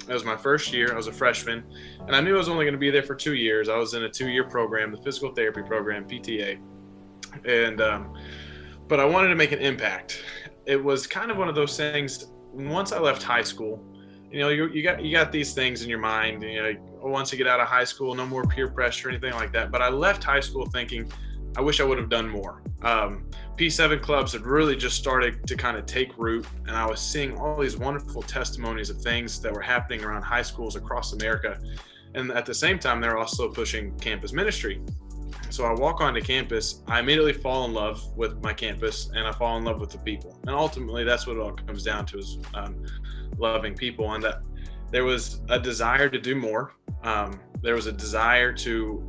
It was my first year. I was a freshman, and I knew I was only going to be there for 2 years. I was in a 2-year program, the physical therapy program, PTA, and but I wanted to make an impact. It was kind of one of those things. Once I left high school, you got these things in your mind. Once you get out of high school, no more peer pressure or anything like that. But I left high school thinking, I wish I would have done more. P7 clubs had really just started to kind of take root, and I was seeing all these wonderful testimonies of things that were happening around high schools across America. And at the same time, they're also pushing campus ministry. So I walk onto campus, I immediately fall in love with my campus, and I fall in love with the people. And ultimately, that's what it all comes down to, is loving people. And that there was a desire to do more. There was a desire to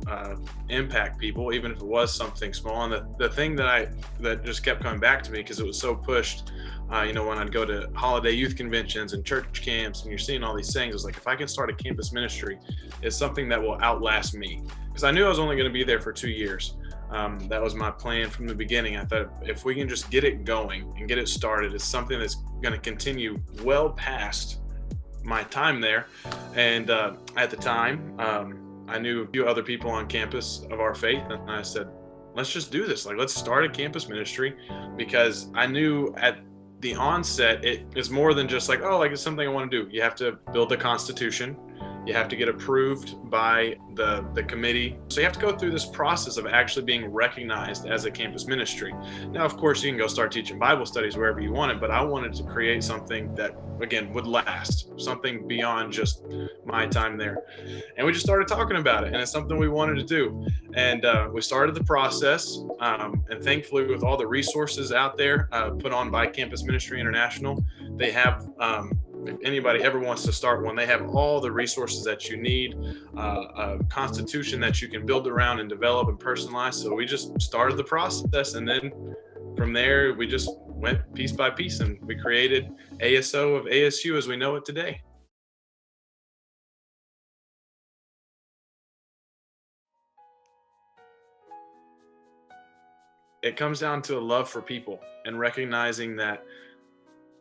impact people, even if it was something small. And the thing that just kept coming back to me, because it was so pushed, when I'd go to holiday youth conventions and church camps, and you're seeing all these things, it's like, if I can start a campus ministry, it's something that will outlast me. Because I knew I was only going to be there for 2 years. That was my plan from the beginning. I thought, if we can just get it going and get it started, it's something that's going to continue well past my time there. And at the time, I knew a few other people on campus of our faith, and I said, let's just do this. Like, let's start a campus ministry, because I knew at the onset, it is more than just like, oh, like, it's something I want to do. You have to build the Constitution. You have to get approved by the committee. So you have to go through this process of actually being recognized as a campus ministry. Now, of course, you can go start teaching Bible studies wherever you wanted, but I wanted to create something that, again, would last, something beyond just my time there. And we just started talking about it, and it's something we wanted to do. And we started the process, and thankfully, with all the resources out there put on by Campus Ministry International, they have if anybody ever wants to start one, they have all the resources that you need, a constitution that you can build around and develop and personalize. So we just started the process, and then from there, we just went piece by piece, and we created ASO of ASU as we know it today. It comes down to a love for people and recognizing that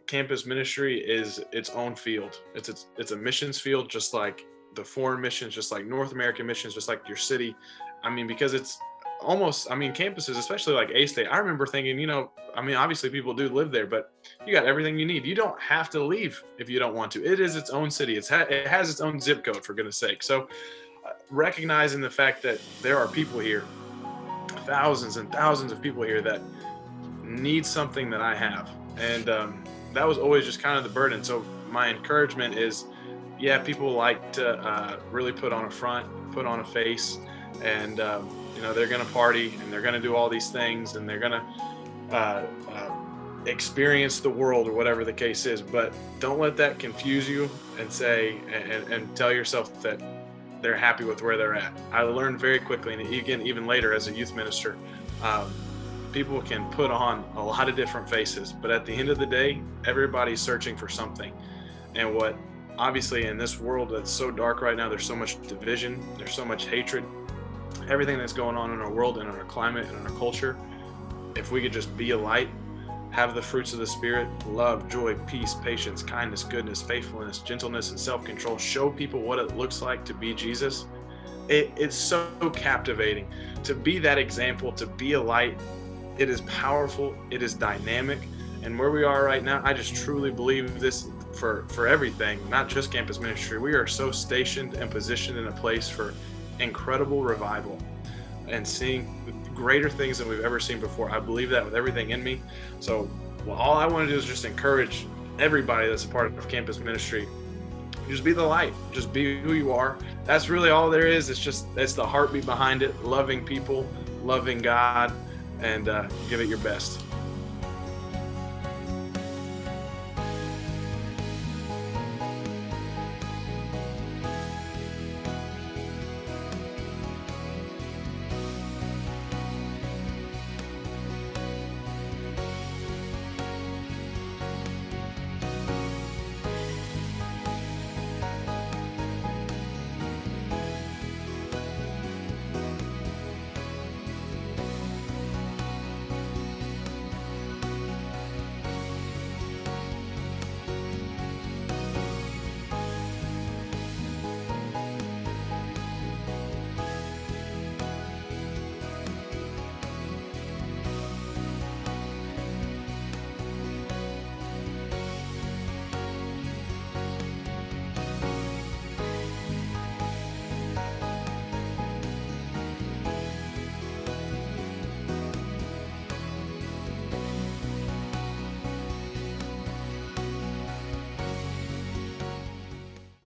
campus ministry is its own field. It's a missions field, just like the foreign missions, just like North American missions, just like your city. I mean, because it's almost, I mean, campuses, especially like A State, I remember thinking, obviously people do live there, but you got everything you need. You don't have to leave if you don't want to. It is its own city. It has its own zip code, for goodness sake. So recognizing the fact that there are people here, thousands and thousands of people here that need something that I have. And that was always just kind of the burden. So my encouragement is, yeah, people like to really put on a front, put on a face, and they're going to party and they're going to do all these things, and they're going to experience the world, or whatever the case is. But don't let that confuse you, and say and tell yourself that they're happy with where they're at. I learned very quickly, and again, even later as a youth minister, people can put on a lot of different faces, but at the end of the day, everybody's searching for something. And what, obviously, in this world that's so dark right now, there's so much division, there's so much hatred, everything that's going on in our world and in our climate and in our culture. If we could just be a light, have the fruits of the Spirit, love, joy, peace, patience, kindness, goodness, faithfulness, gentleness, and self-control, show people what it looks like to be Jesus. It's so captivating to be that example, to be a light. It is powerful, it is dynamic. And where we are right now, I just truly believe this for everything, not just campus ministry. We are so stationed and positioned in a place for incredible revival and seeing greater things than we've ever seen before. I believe that with everything in me. So all I want to do is just encourage everybody that's a part of campus ministry. Just be the light, just be who you are. That's really all there is. It's the heartbeat behind it, loving people, loving God, and give it your best.